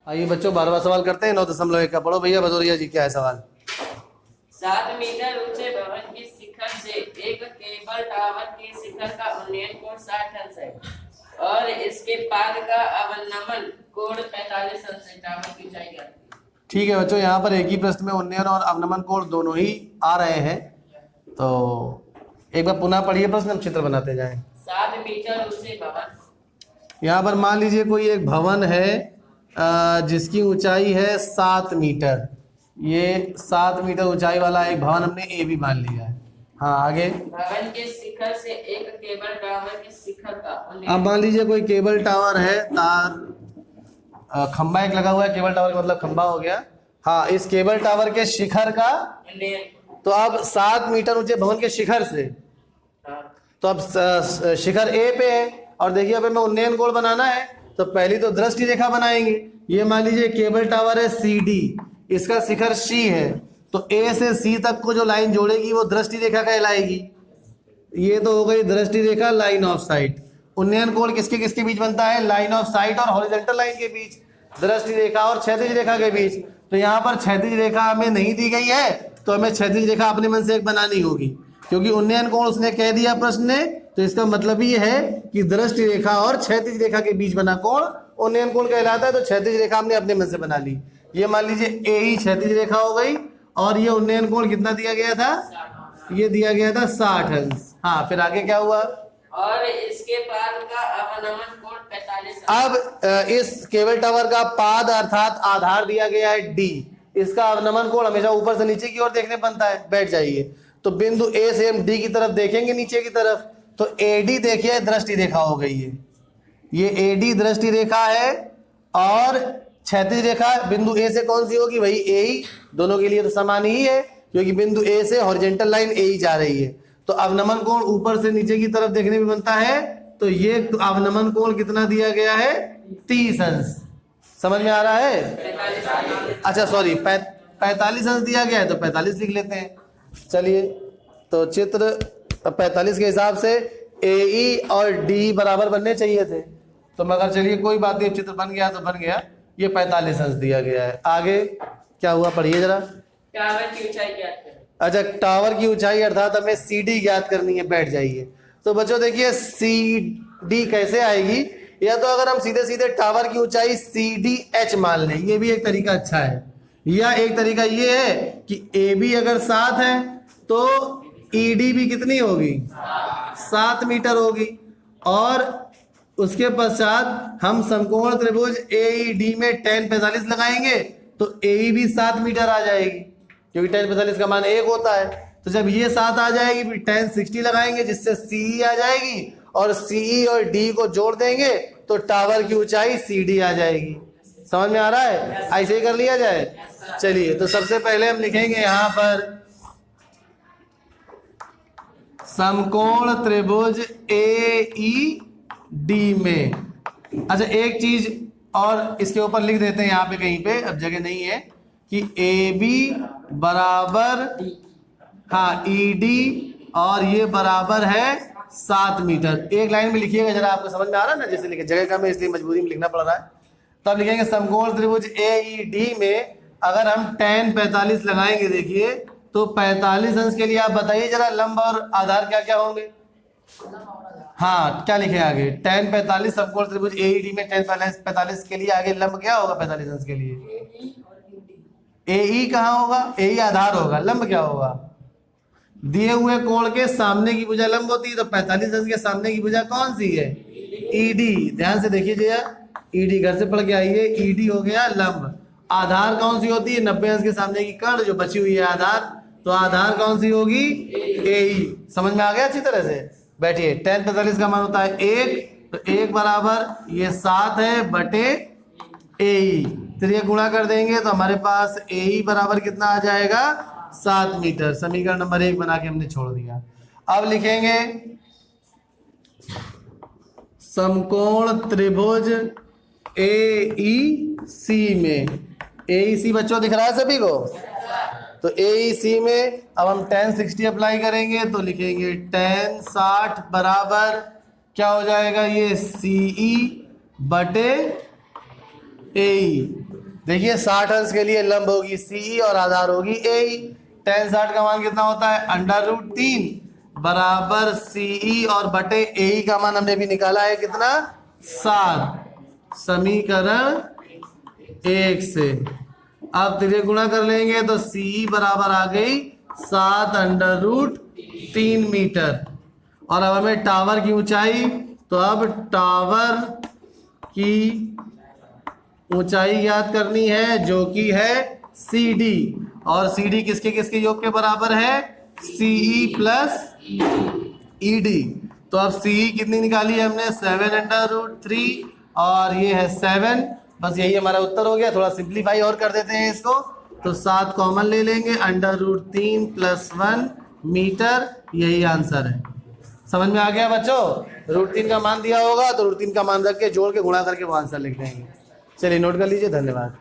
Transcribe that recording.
आइए बच्चों 12वां सवाल करते हैं। 9.1 का पढ़ो भैया भदौरिया जी, क्या है सवाल? 7 मीटर ऊंचे भवन की शिखर से एक केबल टावर के शिखर का उन्नयन कोण 60 अंश है और इसके पाद का अवनमन कोण 45 अंश है। टावर की ऊंचाई क्या है? ठीक है बच्चों, यहाँ पर एक ही प्रश्न में उन्नयन और अवनमन कोण दोनों ही आ रहे हैं, तो एक बार पुनः पढ़िए प्रश्न, हम चित्र बनाते जाएं। 7 मीटर ऊंचे भवन, यहाँ पर मान लीजिए कोई एक भवन है जिसकी ऊंचाई है 7 मीटर। ये 7 मीटर ऊंचाई वाला एक भवन हमने ए भी मान लिया है। हाँ आगे। भवन के शिखर से एक केबल टावर के शिखर का अब मान लीजिए कोई केबल टावर है, तार खंबा एक लगा हुआ है, केबल टावर का मतलब खंबा हो गया। हाँ, इस केबल टावर के शिखर का, उन्नयन। तो अब 7 मीटर ऊंचे भवन के शिखर से, तो अब शिखर ए पे है और देखिए अब हमें उन्नयन कोण बनाना है, तो पहली तो दृष्टि रेखा बनाएंगे। ये मान लीजिए केबल टावर है सी डी, इसका शिखर सी है, तो ए से सी तक को जो लाइन जोड़ेगी वो दृष्टि रेखा कहलाएगी। ये तो हो गई दृष्टि रेखा, लाइन ऑफ साइट। उन्नयन कोण किसके किसके बीच बनता है? लाइन ऑफ साइट और हॉरिजॉन्टल लाइन के बीच, दृष्टि रेखा और क्षैतिज रेखा के बीच। तो यहाँ पर क्षैतिज रेखा हमें नहीं दी गई है, तो हमें क्षैतिज रेखा अपने मन से एक बनानी होगी, क्योंकि उन्नयन कोण उसने कह दिया प्रश्न ने, तो इसका मतलब ये है कि दृष्टि रेखा और क्षैतिज रेखा के बीच बना कोण उन्नयन कोण कहलाता है। तो क्षैतिज रेखा हमने अपने मन से बना ली। ये मान लीजिए ए ही क्षैतिज रेखा हो गई, और ये उन्नयन कोण कितना दिया गया था? ये दिया गया था 60 अंश। हाँ, फिर आगे क्या हुआ? और इसके पाद का अवनमन कोण 45 अंश। अब इस केबल टावर का पाद अर्थात आधार दिया गया है डी, इसका अवनमन कोण हमेशा ऊपर से नीचे की ओर देखने बनता है। बैठ जाइए, तो बिंदु ए से हम डी की तरफ देखेंगे, नीचे की तरफ, तो एडी देखिए दृष्टि रेखा हो गई है। ये एडी दृष्टि रेखा है, और क्षैतिज रेखा बिंदु ए से कौन सी होगी? वही ए ही, दोनों के लिए तो समान ही है, क्योंकि बिंदु ए से हॉरिजॉन्टल लाइन ए ही जा रही है। तो अवनमन कोण ऊपर से नीचे की तरफ देखने में बनता है, तो ये अवनमन कोण कितना दिया गया है? 30 अंश। समझ में आ रहा है? अच्छा सॉरी, 45 अंश दिया गया है, तो 45 लिख लेते हैं। चलिए, तो चित्र 45 के हिसाब से ए ई और डी बराबर बनने चाहिए थे, तो मगर चलिए कोई बात नहीं, चित्र बन गया तो बन गया। ये 45 अंश दिया गया है। आगे क्या हुआ, पढ़िए जरा। टावर की ऊंचाई ज्ञात करें। अच्छा, टावर की ऊंचाई अर्थात हमें सी डी ज्ञात करनी है। बैठ जाइए, तो बच्चों देखिए सी डी कैसे आएगी, या तो अगर हम सीधे सीधे टावर की ऊंचाई सी डी एच मान लें, ये भी एक तरीका अच्छा है। या एक तरीका ये है कि ए बी अगर 7 है तो ई डी भी कितनी होगी? 7 मीटर होगी, और उसके पश्चात हम समकोण त्रिभुज ए ई डी में tan 45 लगाएंगे, तो ए ई भी 7 मीटर आ जाएगी, क्योंकि tan 45 का मान 1 होता है। तो जब ये 7 आ जाएगी, फिर tan 60 लगाएंगे, जिससे सी आ जाएगी, और सी और डी को जोड़ देंगे तो टावर की ऊंचाई सी डी आ जाएगी। समझ में आ रहा है? ऐसे ही कर लिया जाए। चलिए, तो सबसे पहले हम लिखेंगे यहाँ पर समकोण त्रिभुज ए ई डी में। अच्छा, एक चीज और इसके ऊपर लिख देते हैं यहाँ पे कहीं पे, अब जगह नहीं है, कि ए बी बराबर, हाँ, ई डी, और ये बराबर है 7 मीटर। एक लाइन में लिखिएगा जरा, आपको समझ में आ रहा है ना? जैसे लिखे, जगह का में इसलिए मजबूरी में लिखना पड़ रहा है। तो अब लिखेंगे समकोण त्रिभुज ए ई डी में अगर हम tan 45 लगाएंगे, देखिए तो 45 अंश के लिए आप बताइए जरा लंब और आधार क्या क्या होंगे? हाँ, क्या लिखे आगे? tan 45 समकोण त्रिभुज ए ई डी में tan 45 के लिए आगे लंब क्या होगा 45 अंश के लिए? ए ई कहाँ होगा? ए ई आधार होगा। लंब क्या होगा? दिए हुए कोण के सामने की भुजा लंब होती है, तो 45 अंश के सामने की भुजा कौन सी है? E D. ध्यान से देखिए, ई डी घर से पढ़ के आइए। ई डी हो गया लंब। आधार कौन सी होती है? 90 अंश के सामने की कर्ण जो बची हुई है आधार, तो आधार कौन सी होगी? ए ई। समझ में आ गया अच्छी तरह से? बैठिए, tan 45 का मान होता है 1, तो 1 बराबर ये 7 है बटे ए ई। फिर ये गुणा कर देंगे तो हमारे पास ए ई बराबर कितना आ जाएगा? 7 मीटर। समीकरण नंबर 1 बना के हमने छोड़ दिया। अब लिखेंगे समकोण त्रिभुज ए ई सी में। ए ई सी बच्चों दिख रहा है सभी को? तो ए ई सी में अब हम tan 60 अप्लाई करेंगे, तो लिखेंगे tan 60 बराबर क्या हो जाएगा? ये सी ई बटे ए ई। देखिए 60 अंश के लिए लंब होगी CE और आधार होगी AE। tan 60 का मान कितना होता है? √3 बराबर CE और बटे AE का मान हमने भी निकाला है कितना? 7। समीकरण 1 से अब तिर्यक गुणा कर लेंगे तो CE बराबर आ गई 7√3 मीटर। और अब हमें टावर की ऊंचाई, तो अब टावर की ऊंचाई याद करनी है जो कि है CD, और CD किसके किसके योग के बराबर है? CE plus ED। तो अब CE कितनी निकाली है हमने? 7√3 और ये है 7। बस यही हमारा उत्तर हो गया। थोड़ा सिंप्लीफाई और कर देते हैं इसको, तो 7 कॉमन ले लेंगे, √3 + 1 मीटर, यही आंसर है। समझ में आ गया बच्चों? √3 का मान दिया होगा तो √3 का मान रख के जोड़ के गुणा करके वो आंसर लिख देंगे। चलिए नोट कर लीजिए। धन्यवाद।